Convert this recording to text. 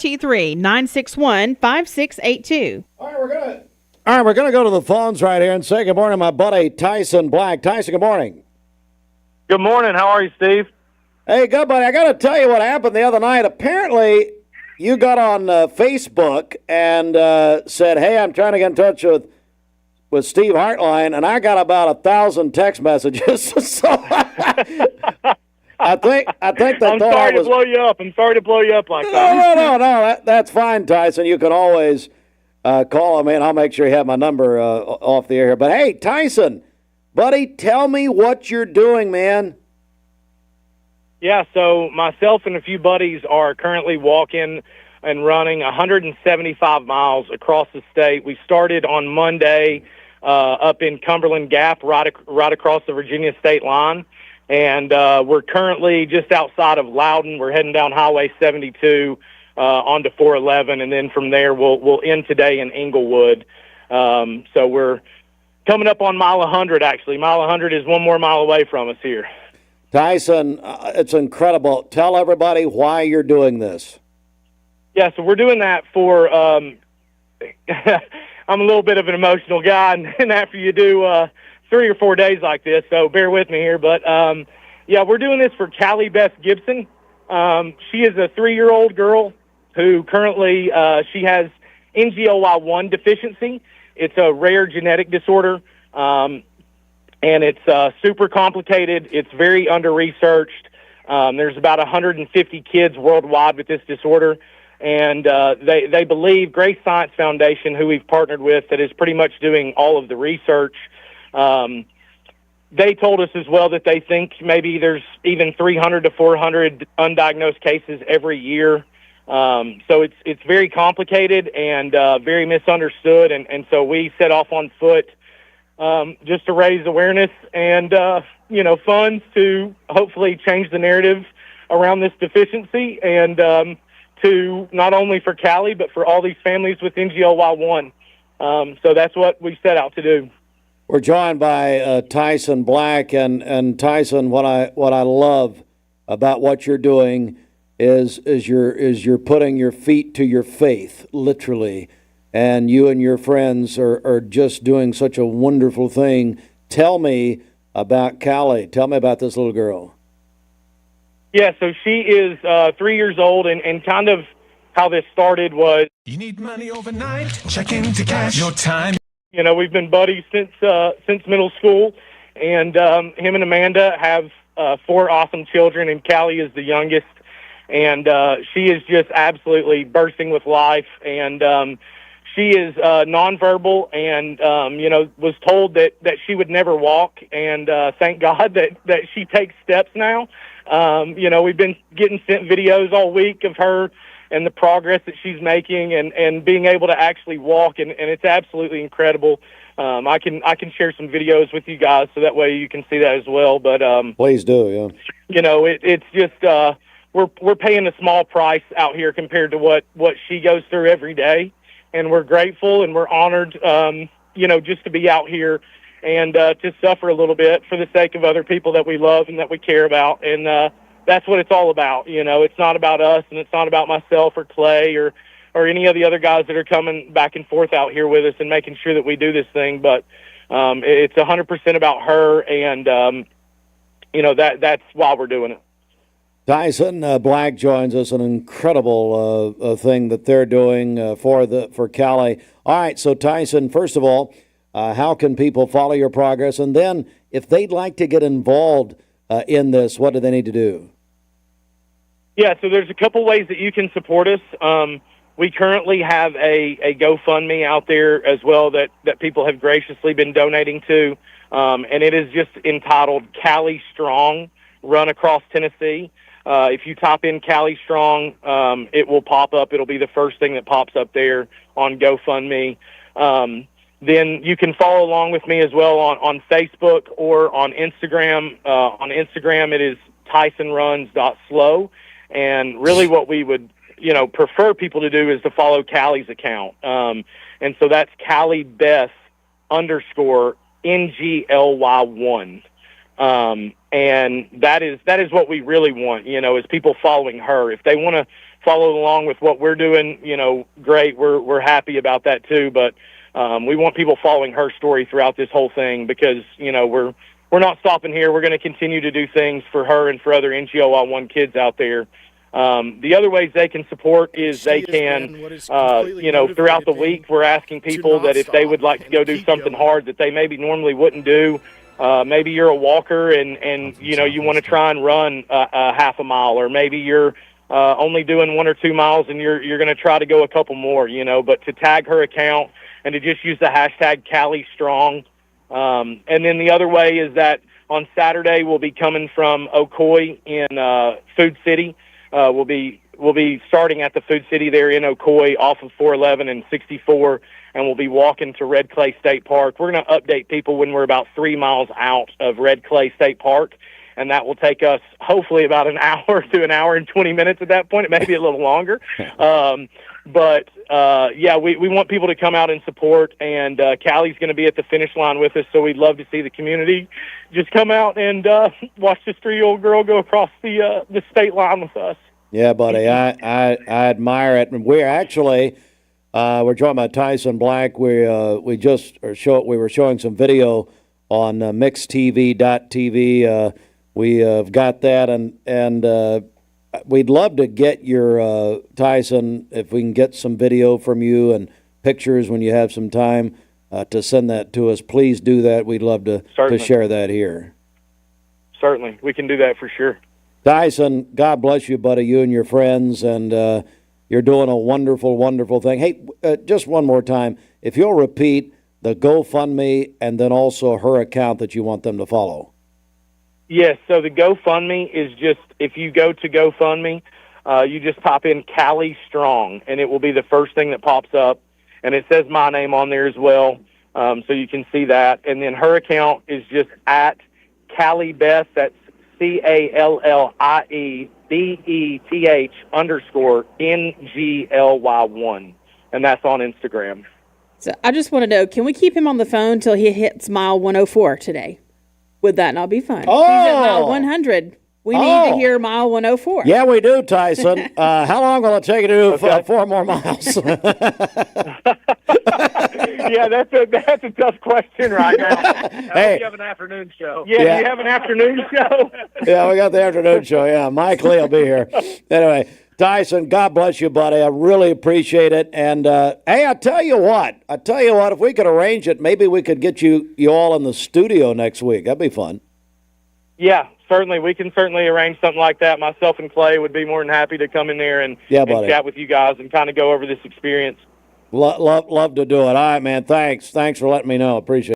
T3-961-5682. We're gonna go to the phones right here and say good morning to my buddy Tyson Black. Tyson, good morning. Good morning. How are you, Steve? Hey, good buddy. I got to tell you what happened the other night. Apparently, you got on Facebook and said, "Hey, I'm trying to get in touch with Steve Hartline," and I got about 1,000 text messages. So I think they I'm thought sorry I was. to blow you up. I'm sorry to blow you up like No, that. no. That's fine, Tyson. You can always call me, and I'll make sure you have my number off the air here. But hey, Tyson, buddy, tell me what you're doing, man. Yeah, so myself and a few buddies are currently walking and running 175 miles across the state. We started on Monday up in Cumberland Gap, right across the Virginia state line. And we're currently just outside of Loudon. We're heading down Highway 72 onto 411, and then from there we'll end today in Englewood. So we're coming up on mile 100, actually. Mile 100 is one more mile away from us here. Tyson, it's incredible. Tell everybody why you're doing this. Yeah, so we're doing that for I'm a little bit of an emotional guy, and after you do 3 or 4 days like this, so bear with me here. But, yeah, we're doing this for Callie Beth Gibson. She is a 3-year-old girl who currently she has NGOY1 deficiency. It's a rare genetic disorder. And it's super complicated. It's very under-researched. There's about 150 kids worldwide with this disorder. And they believe Grace Science Foundation, who we've partnered with, that is pretty much doing all of the research. They told us as well that they think maybe there's even 300 to 400 undiagnosed cases every year. So it's very complicated and very misunderstood. And so we set off on foot just to raise awareness and, funds to hopefully change the narrative around this deficiency and to not only for Callie, but for all these families with NGOY1. So that's what we set out to do. We're joined by Tyson Black, and Tyson, what I love about what you're doing is you're putting your feet to your faith, literally. And you and your friends are just doing such a wonderful thing. Tell me about Callie. Tell me about this little girl. Yeah, so she is 3 years old, and kind of how this started was... You need money overnight? Check into cash your time. We've been buddies since middle school, and him and Amanda have 4 awesome children, and Callie is the youngest. And she is just absolutely bursting with life, and... She is nonverbal and, was told that she would never walk. And thank God that she takes steps now. We've been getting sent videos all week of her and the progress that she's making and being able to actually walk. And it's absolutely incredible. I can share some videos with you guys so that way you can see that as well. But please do, yeah. It's just we're paying a small price out here compared to what she goes through every day. And we're grateful and we're honored, just to be out here and to suffer a little bit for the sake of other people that we love and that we care about. And that's what it's all about. It's not about us, and it's not about myself or Clay or any of the other guys that are coming back and forth out here with us and making sure that we do this thing. But it's 100% about her, and, that's why we're doing it. Tyson Black joins us, an incredible thing that they're doing for Callie. All right, so Tyson, first of all, how can people follow your progress? And then if they'd like to get involved in this, what do they need to do? Yeah, so there's a couple ways that you can support us. We currently have a GoFundMe out there as well that people have graciously been donating to, and it is just entitled Callie Strong, Run Across Tennessee. If you type in Callie Strong, it will pop up. It'll be the first thing that pops up there on GoFundMe. Then you can follow along with me as well on Facebook or on Instagram. On Instagram, it is TysonRuns.slow. And really what we would, prefer people to do is to follow Callie's account. And so that's Callie Beth _ NGLY1. And that is what we really want, is people following her. If they want to follow along with what we're doing, great. We're happy about that too. But we want people following her story throughout this whole thing because, we're not stopping here. We're going to continue to do things for her and for other NGOI1 kids out there. The other ways they can support is they can, throughout the week, we're asking people that if they would like to go do something hard that they maybe normally wouldn't do. Maybe you're a walker and you want to try and run a half a mile, or maybe you're only doing 1 or 2 miles and you're going to try to go a couple more, but to tag her account and to just use the hashtag CaliStrong. And then the other way is that on Saturday we'll be coming from Ocoee in Food City. We'll be starting at the Food City there in Ocoee off of 411 and 64, and we'll be walking to Red Clay State Park. We're going to update people when we're about 3 miles out of Red Clay State Park, and that will take us hopefully about an hour to an hour and 20 minutes at that point. It may be a little longer. We want people to come out and support, and Callie's going to be at the finish line with us, so we'd love to see the community just come out and watch this 3-year-old girl go across the state line with us. Yeah, buddy, I admire it. And we're actually we're joined by Tyson Black. We were showing some video on mixtv.tv. We have got that, and we'd love to get your Tyson, if we can get some video from you and pictures when you have some time to send that to us. Please do that. We'd love to share that here. Certainly, we can do that for sure. Tyson, God bless you, buddy, you and your friends, and you're doing a wonderful, wonderful thing. Hey, just one more time, if you'll repeat the GoFundMe and then also her account that you want them to follow. Yes, so the GoFundMe is just, if you go to GoFundMe, you just type in Callie Strong, and it will be the first thing that pops up, and it says my name on there as well, so you can see that. And then her account is just at Callie Beth, that's CALLIEBETH_NGLY1, and that's on Instagram. So I just want to know, can we keep him on the phone until he hits mile 104 today? Would that not be fun? Oh. He's at mile 100. We need to hear mile 104. Yeah, we do, Tyson. How long will it take you to do 4 more miles? Yeah, that's a tough question right now. Hey, you have an afternoon show. Yeah, you have an afternoon show? Yeah, we got the afternoon show. Yeah, Mike Lee will be here. Anyway, Tyson, God bless you, buddy. I really appreciate it. And, hey, I tell you what, if we could arrange it, maybe we could get you all in the studio next week. That'd be fun. Yeah, certainly. We can certainly arrange something like that. Myself and Clay would be more than happy to come in there and chat with you guys and kind of go over this experience. Love to do it. All right, man. Thanks for letting me know. Appreciate it.